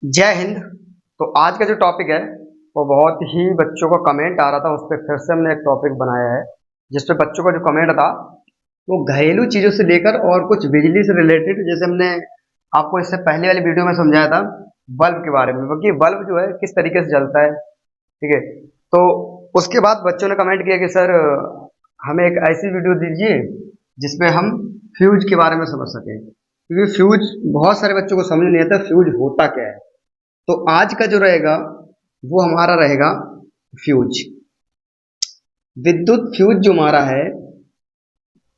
जय हिंद। तो आज का जो टॉपिक है वो बहुत ही बच्चों का कमेंट आ रहा था, उस पर फिर से हमने एक टॉपिक बनाया है जिसपे बच्चों का जो कमेंट था वो घरेलू चीजों से लेकर और कुछ बिजली से रिलेटेड, जैसे हमने आपको इससे पहले वाली वीडियो में समझाया था बल्ब के बारे में, क्योंकि बल्ब जो है किस तरीके से जलता है। ठीक है। तो उसके बाद बच्चों ने कमेंट किया कि सर हमें एक ऐसी वीडियो दीजिए जिसमें हम फ्यूज के बारे में समझ सकें, क्योंकि फ्यूज बहुत सारे बच्चों को समझ नहीं आता फ्यूज होता क्या है। तो आज का जो रहेगा वो हमारा रहेगा फ्यूज, विद्युत फ्यूज जो हमारा है।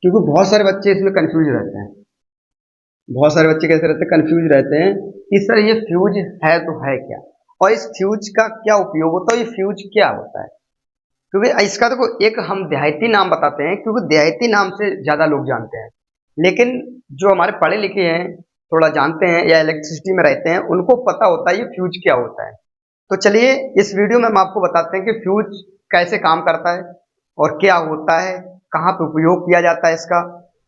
क्योंकि बहुत सारे बच्चे इसमें कंफ्यूज रहते हैं, बहुत सारे बच्चे कैसे रहते हैं, कंफ्यूज रहते हैं कि सर ये फ्यूज है तो है क्या, और इस फ्यूज का क्या उपयोग होता है, ये फ्यूज क्या होता है। क्योंकि इसका तो एक हम देहाती नाम बताते हैं, क्योंकि देहाती नाम से ज्यादा लोग जानते हैं, लेकिन जो हमारे पढ़े लिखे हैं थोड़ा जानते हैं या इलेक्ट्रिसिटी में रहते हैं उनको पता होता है ये फ्यूज क्या होता है। तो चलिए इस वीडियो में हम आपको बताते हैं कि फ्यूज कैसे काम करता है और क्या होता है, कहाँ पे उपयोग किया जाता है इसका,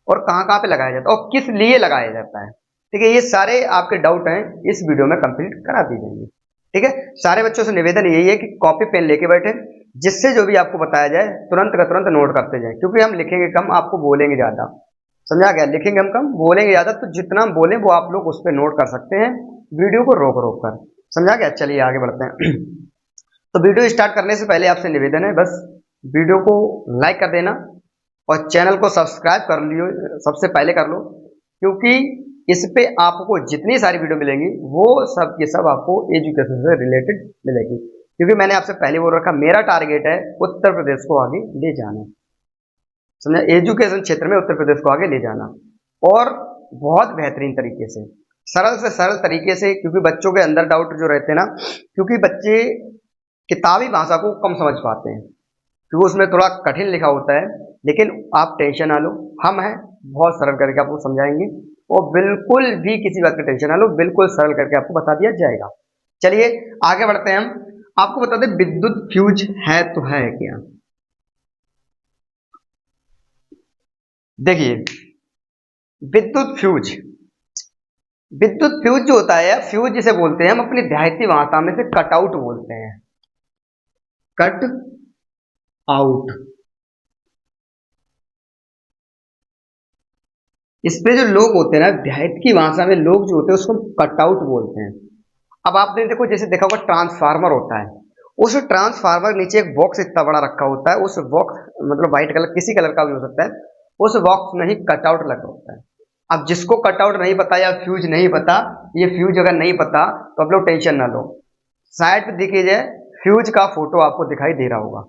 और कहाँ कहाँ पे लगाया जाता है और किस लिए लगाया जाता है। ठीक है, ये सारे आपके डाउट हैं इस वीडियो में कंप्लीट करा दी जाएंगे। ठीक है, सारे बच्चों से निवेदन यही है कि कॉपी पेन लेके बैठे, जिससे जो भी आपको बताया जाए तुरंत का तुरंत नोट करते जाए, क्योंकि हम लिखेंगे कम, आपको बोलेंगे ज्यादा। समझा गया? लिखेंगे हम कम, बोलेंगे ज्यादा, तो जितना हम बोलें वो आप लोग उस पर नोट कर सकते हैं वीडियो को रोक रोक कर। समझा गया? चलिए आगे बढ़ते हैं। तो वीडियो स्टार्ट करने से पहले आपसे निवेदन है बस वीडियो को लाइक कर देना और चैनल को सब्सक्राइब कर लियो, सबसे पहले कर लो, क्योंकि इस पे आपको जितनी सारी वीडियो मिलेंगी वो सब की सब आपको एजुकेशन से रिलेटेड मिलेगी। क्योंकि मैंने आपसे पहले बोल रखा मेरा टारगेट है उत्तर प्रदेश को आगे ले जाना। समझा? एजुकेशन क्षेत्र में उत्तर प्रदेश को आगे ले जाना, और बहुत बेहतरीन तरीके से सरल तरीके से, क्योंकि बच्चों के अंदर डाउट जो रहते हैं ना, क्योंकि बच्चे किताबी भाषा को कम समझ पाते हैं क्योंकि उसमें थोड़ा कठिन लिखा होता है। लेकिन आप टेंशन ना लो, हम हैं, बहुत सरल करके आपको समझाएंगे, और बिल्कुल भी किसी बात की टेंशन ना लो, बिल्कुल सरल करके आपको बता दिया जाएगा। चलिए आगे बढ़ते हैं। हम आपको बता दें विद्युत फ्यूज है तो है क्या। देखिए, विद्युत फ्यूज, विद्युत फ्यूज जो होता है, फ्यूज जिसे बोलते हैं हम अपनी देहाती भाषा में से कटआउट बोलते हैं, कट आउट। इस पे जो लोग होते हैं ना, देहात की भाषा में लोग जो होते हैं उसको कटआउट बोलते हैं। अब आपने देखो जैसे देखा होगा ट्रांसफार्मर होता है, उस ट्रांसफार्मर नीचे एक बॉक्स इतना बड़ा रखा होता है, उस बॉक्स मतलब व्हाइट कलर किसी कलर का भी हो सकता है, उस बॉक्स में ही कटआउट लगा होता है। अब जिसको कटआउट नहीं पता या फ्यूज नहीं पता, ये फ्यूज अगर नहीं पता तो आप लोग टेंशन ना लो, साइड पे दिखिए जाए फ्यूज का फोटो आपको दिखाई दे रहा होगा।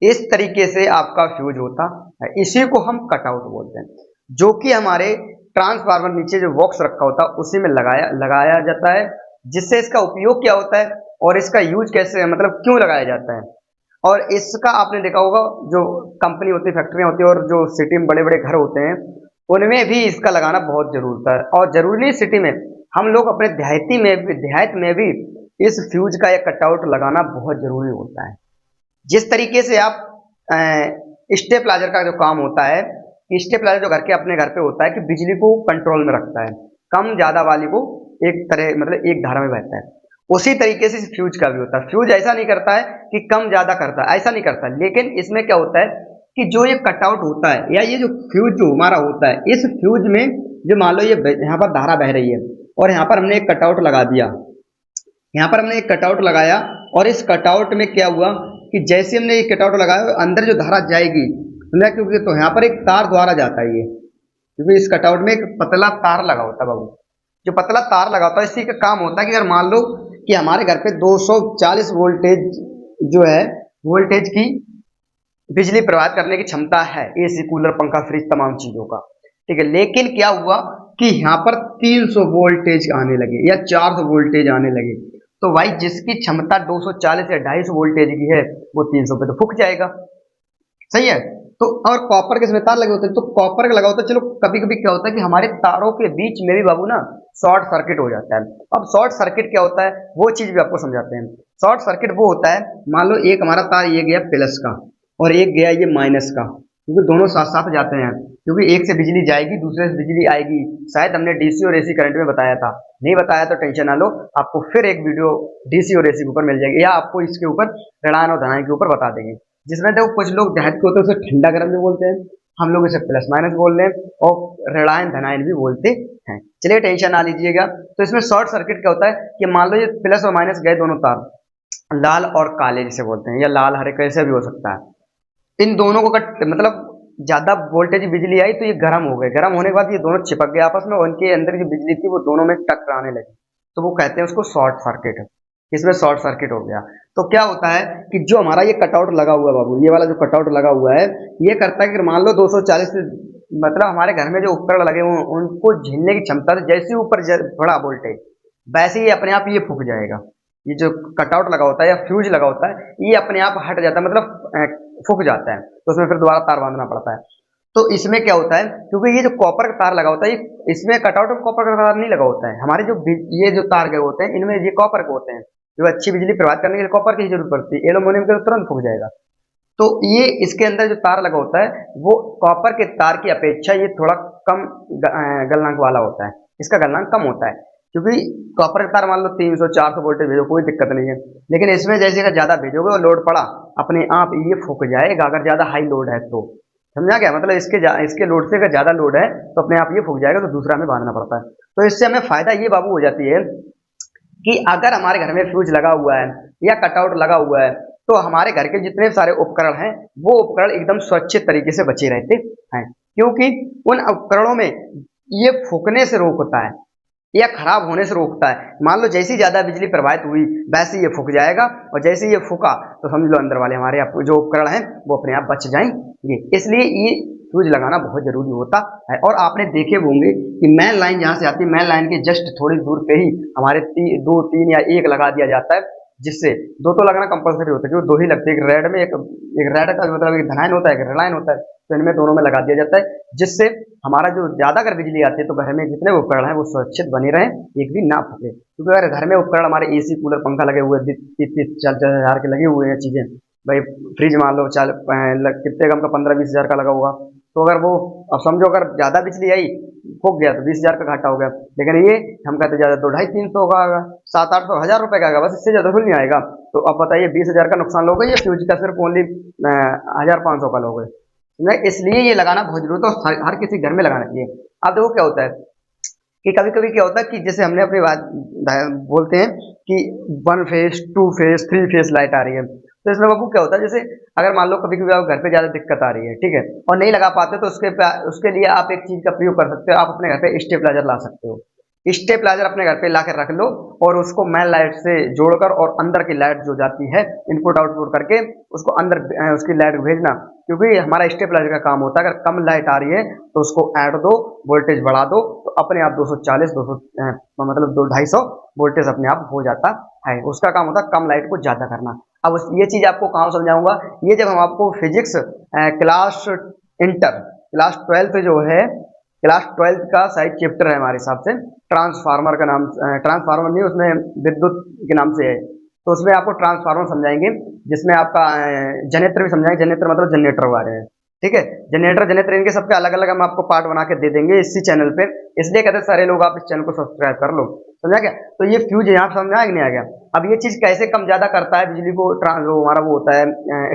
इस तरीके से आपका फ्यूज होता है, इसी को हम कटआउट बोलते हैं, जो कि हमारे ट्रांसफार्मर नीचे जो बॉक्स रखा होता है उसी में लगाया लगाया जाता है। जिससे इसका उपयोग क्या होता है और इसका यूज कैसे है, मतलब क्यों लगाया जाता है। और इसका आपने देखा होगा जो कंपनी होती है, फैक्ट्रियां होती है, और जो सिटी में बड़े बड़े घर होते हैं उनमें भी इसका लगाना बहुत जरूरी होता है। और जरूरी नहीं सिटी में, हम लोग अपने देहात में भी इस फ्यूज का या कटआउट लगाना बहुत जरूरी होता है। जिस तरीके से आप स्टेपलाइजर का जो काम होता है, स्टेपलाइजर जो घर के अपने घर पे होता है कि बिजली को कंट्रोल में रखता है, कम ज्यादा वाली को एक तरह मतलब एक धारा में बहता है, उसी तरीके से फ्यूज का भी होता है। फ्यूज ऐसा नहीं करता है कि कम ज्यादा करता है, ऐसा नहीं करता, लेकिन इसमें क्या होता है कि जो ये कटआउट होता है या ये जो फ्यूज जो हमारा होता है, इस फ्यूज में जो मान लो ये यहाँ पर धारा बह रही है और यहाँ पर हमने एक कटआउट लगा दिया, यहाँ पर हमने एक कटआउट लगाया, और इस कटआउट में क्या हुआ कि जैसे हमने एक कटआउट लगाया अंदर जो धारा जाएगी, समझा, क्योंकि तो यहाँ पर एक तार द्वारा जाता है ये, क्योंकि इस कटआउट में एक पतला तार लगा होता है बाबू, जो पतला तार लगा होता है इसी का काम होता है कि अगर मान लो कि हमारे घर पे 240 वोल्टेज जो है, वोल्टेज की बिजली प्रवाहित करने की क्षमता है, एसी कूलर पंखा फ्रिज तमाम चीजों का। ठीक है, लेकिन क्या हुआ कि यहाँ पर 300 वोल्टेज आने लगे या 400 वोल्टेज आने लगे, तो भाई जिसकी क्षमता 240 या 250 वोल्टेज की है वो 300 पे तो फूक जाएगा। सही है। तो और कॉपर के इसमें तार लगे होते हैं, तो कॉपर का लगा होता है, चलो कभी कभी क्या होता है कि हमारे तारों के बीच में भी बाबू ना शॉर्ट सर्किट हो जाता है। अब शॉर्ट सर्किट क्या होता है वो चीज भी आपको समझाते हैं। शॉर्ट सर्किट वो होता है, मान लो एक हमारा तार ये गया प्लस का और एक गया ये माइनस का, क्योंकि दोनों साथ साथ जाते हैं, क्योंकि एक से बिजली जाएगी दूसरे से बिजली आएगी। शायद हमने डीसी और एसी करंट में बताया था, नहीं बताया तो टेंशन ना लो, आपको फिर एक वीडियो डीसी और एसी के ऊपर मिल जाएगी, या आपको इसके ऊपर ऋणायन और धनायन के ऊपर बता देंगे। जिसमें देखो कुछ लोग देहात के होते हैं उसे ठंडा गर्म भी बोलते हैं, हम लोग इसे प्लस माइनस बोल रहे हैं, और ऋणायन धनायन भी बोलते हैं। चलिए टेंशन ना लीजिएगा। तो इसमें शॉर्ट सर्किट क्या होता है कि मान लो ये प्लस और माइनस गए दोनों तार, लाल और काले जिसे बोलते हैं, या लाल हरे कैसे भी हो सकता है, इन दोनों को मतलब ज्यादा वोल्टेज बिजली आई तो ये गर्म हो गए, गर्म होने के बाद ये दोनों चिपक गए आपस में, और इनके अंदर जो बिजली थी वो दोनों में टकराने लगी, तो वो कहते हैं उसको शॉर्ट सर्किट। इसमें शॉर्ट सर्किट हो गया। तो क्या होता है कि जो हमारा ये कटआउट लगा हुआ है बाबू, ये वाला जो कटआउट लगा हुआ है, ये करता है कि मान लो 240 से, मतलब हमारे घर में जो उपकरण लगे हुए उनको झेलने की क्षमता, जैसे ऊपर बड़ा वोल्टेज वैसे ही अपने आप ये फूक जाएगा। ये जो कटआउट लगा होता है या फ्यूज लगा होता है, ये अपने आप हट जाता है, मतलब फूक जाता है, तो उसमें फिर दोबारा तार बांधना पड़ता है। तो इसमें क्या होता है, क्योंकि ये जो कॉपर का तार लगा होता है, इसमें कटआउट में कॉपर का तार नहीं लगा होता है, हमारे जो ये जो तार गए होते हैं इनमें ये कॉपर के होते हैं, जो अच्छी बिजली प्रवाहित करने के लिए कॉपर की जरूरत पड़ती है, एल्यूमिनियम के तो तुरंत फूक जाएगा। तो ये इसके अंदर जो तार लगा होता है वो कॉपर के तार की अपेक्षा ये थोड़ा कम गलनांक वाला होता है, इसका गलनांक कम होता है, क्योंकि कॉपर का तार मान लो 300-400 वोल्टेज भेजो कोई दिक्कत नहीं है, लेकिन इसमें जैसे अगर ज्यादा भेजोगे और लोड पड़ा अपने आप ये फूक जाएगा, अगर ज्यादा हाई लोड है तो। समझा क्या मतलब, इसके लोड से अगर ज्यादा लोड है तो अपने आप ये फूक जाएगा, तो दूसरा हमें बांधना पड़ता है। तो इससे हमें फायदा ये बाबू हो जाती है कि अगर हमारे घर में फ्यूज लगा हुआ है या कटआउट लगा हुआ है, तो हमारे घर के जितने सारे उपकरण हैं वो उपकरण एकदम सुरक्षित तरीके से बचे रहते हैं, क्योंकि उन उपकरणों में ये फूकने से रोकता है या खराब होने से रोकता है। मान लो जैसी ज्यादा बिजली प्रवाहित हुई वैसे ये फूक जाएगा, और जैसे ये फूका तो समझ लो अंदर वाले हमारे जो उपकरण हैं वो अपने आप बच जाएंगे। इसलिए ये फ्यूज लगाना बहुत जरूरी होता है। और आपने देखे होंगे कि मेन लाइन जहां से आती है, मेन लाइन के जस्ट थोड़ी दूर पे ही हमारे 2-3 या 1 लगा दिया जाता है, जिससे दो तो लगना कंपलसरी होता है, जो दो ही लगते हैं, एक रेड में एक रेड का मतलब एक धनायन होता है, एक ऋणायन होता है, तो इनमें दोनों में लगा दिया जाता है, जिससे हमारा जो ज्यादा अगर बिजली आती है तो घर में जितने उपकरण हैं वो सुरक्षित बने रहें, एक भी ना फटे। क्योंकि अगर घर में उपकरण हमारे एसी कूलर पंखा लगे हुए 30-40 हजार के लगे हुए हैं चीजें, भाई फ्रिज मान लो कितने कम का 15-20 हजार का लगा हुआ, तो अगर वो अब समझो अगर ज्यादा बिजली आई फूक गया तो 20 हजार का घाटा हो गया। लेकिन ये हम कहते ज्यादा 200-250-300 का आएगा, 700-800 1000 रुपए का आएगा, बस इससे ज्यादा खुल नहीं आएगा। तो अब बताइए 20 हजार का नुकसान लोगे या फ्यूज का सिर्फ ओनली 1500 का लोगे? इसलिए ये लगाना बहुत जरूरत है, और हर किसी घर में लगाना चाहिए। अब देखो क्या होता है कि कभी कभी क्या होता है कि जैसे हमने अपनी बात बोलते हैं कि 1 फेज 2 फेज 3 फेज लाइट आ रही है, तो इसमें बाबू क्या होता है, जैसे अगर मान लो कभी कभी आप घर पे ज्यादा दिक्कत आ रही है, ठीक है, और नहीं लगा पाते, तो उसके लिए आप एक चीज का प्रयोग कर सकते हो, आप अपने घर पे स्टेबलाइजर ला सकते हो। स्टेबलाइजर अपने घर पे ला कर रख लो, और उसको मेन लाइट से जोड़कर, और अंदर की लाइट जो जाती है इनपुट आउटपुट करके उसको अंदर उसकी लाइट भेजना, क्योंकि हमारा स्टेबलाइजर का काम होता है अगर कम लाइट आ रही है तो उसको ऐड दो, वोल्टेज बढ़ा दो, तो अपने आप 240-200 मतलब 250 वोल्टेज अपने आप हो जाता है। उसका काम होता है कम लाइट को ज्यादा करना। अब ये चीज आपको कहाँ समझाऊंगा, ये जब हम आपको फिजिक्स क्लास इंटर क्लास 12 जो है, क्लास 12 का शायद चैप्टर है हमारे हिसाब से, ट्रांसफार्मर का नाम, ट्रांसफार्मर नहीं उसमें विद्युत के नाम से है, तो उसमें आपको ट्रांसफार्मर समझाएंगे, जिसमें आपका जनरेटर भी समझाएंगे, जनरेटर मतलब जनरेटर वाले हैं, ठीक है, जनरेटर इनके सबके अलग अलग हम आपको पार्ट बना के दे देंगे इसी चैनल पे, इसलिए कहते हैं सारे लोग आप इस चैनल को सब्सक्राइब कर लो। समझा क्या? तो ये फ्यूज यहाँ समझ में आया कि नहीं आ गया? अब ये चीज कैसे कम ज्यादा करता है बिजली को, जो हमारा वो होता है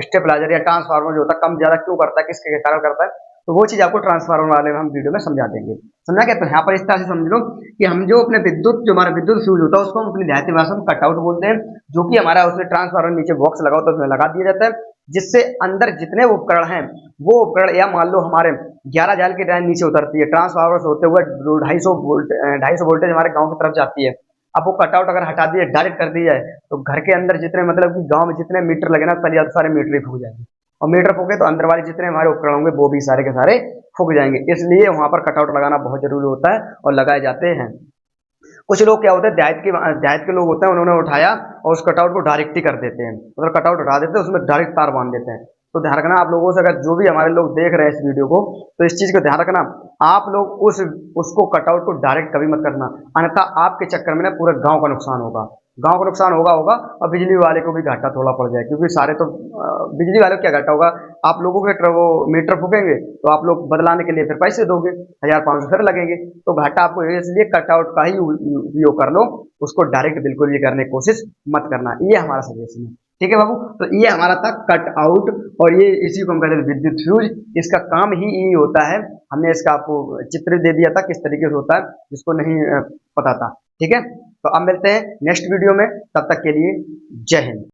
स्टेबलाइजर या ट्रांसफार्मर जो होता है कम ज्यादा क्यों करता है, किसके कारण करता है, तो वो चीज आपको ट्रांसफार्मर वाले में हम वीडियो में समझा देंगे। समझा क्या? तो यहाँ पर इस तरह से समझ लो कि हम जो अपने विद्युत, जो हमारा विद्युत फ्यूज होता है उसको हम अपनी देहाती भाषा में कटआउट बोलते हैं, जो कि हमारा उसमें ट्रांसफार्मर नीचे बॉक्स लगा होता है उसमें लगा दिया जाता है, जिससे अंदर जितने उपकरण हैं वो उपकरण, या मान लो हमारे 11 जाल की लाइन नीचे उतरती है, ट्रांसफार्मर से होते हुए 250 वोल्टेज हमारे गांव की तरफ जाती है। अब वो कटआउट अगर हटा दिए, डायरेक्ट कर दी जाए, तो घर के अंदर जितने मतलब कि गांव में जितने मीटर लगे ना सारे मीटर ही फूक जाएंगे, और मीटर फूके तो अंदर वाले जितने हमारे उपकरण होंगे वो भी सारे के सारे फूक जाएंगे। इसलिए वहां पर कटआउट लगाना बहुत जरूरी होता है और लगाए जाते हैं। कुछ लोग क्या होते हैं, देहात के लोग होते हैं, उन्होंने उठाया और उस कटआउट को डायरेक्ट ही कर देते हैं, मतलब कटआउट उठा देते हैं उसमें डायरेक्ट तार बांध देते हैं। तो ध्यान रखना आप लोगों से, अगर जो भी हमारे लोग देख रहे हैं इस वीडियो को, तो इस चीज को ध्यान रखना, आप लोग उसको कटआउट को डायरेक्ट कभी मत करना, अन्यथा आपके चक्कर में ना पूरे गांव का नुकसान होगा। गांव को नुकसान होगा होगा और बिजली वाले को भी घाटा थोड़ा पड़ जाए, क्योंकि सारे तो बिजली वाले को क्या घाटा होगा, आप लोगों के वो मीटर फूकेंगे तो आप लोग बदलाने के लिए फिर पैसे दोगे, 1,500 फिर लगेंगे, तो घाटा आपको इसलिए कटआउट का ही उपयोग कर लो, उसको डायरेक्ट बिल्कुल भी करने की कोशिश मत करना। ये हमारा सजेशन है, ठीक है बाबू। तो ये हमारा था कट आउट, और ये इसी को हम कहते हैं विद्युत फ्यूज। इसका काम ही यही होता है, हमने इसका आपको चित्र दे दिया था किस तरीके से होता है, जिसको नहीं पता था, ठीक है। तो अब मिलते हैं नेक्स्ट वीडियो में, तब तक के लिए जय हिंद।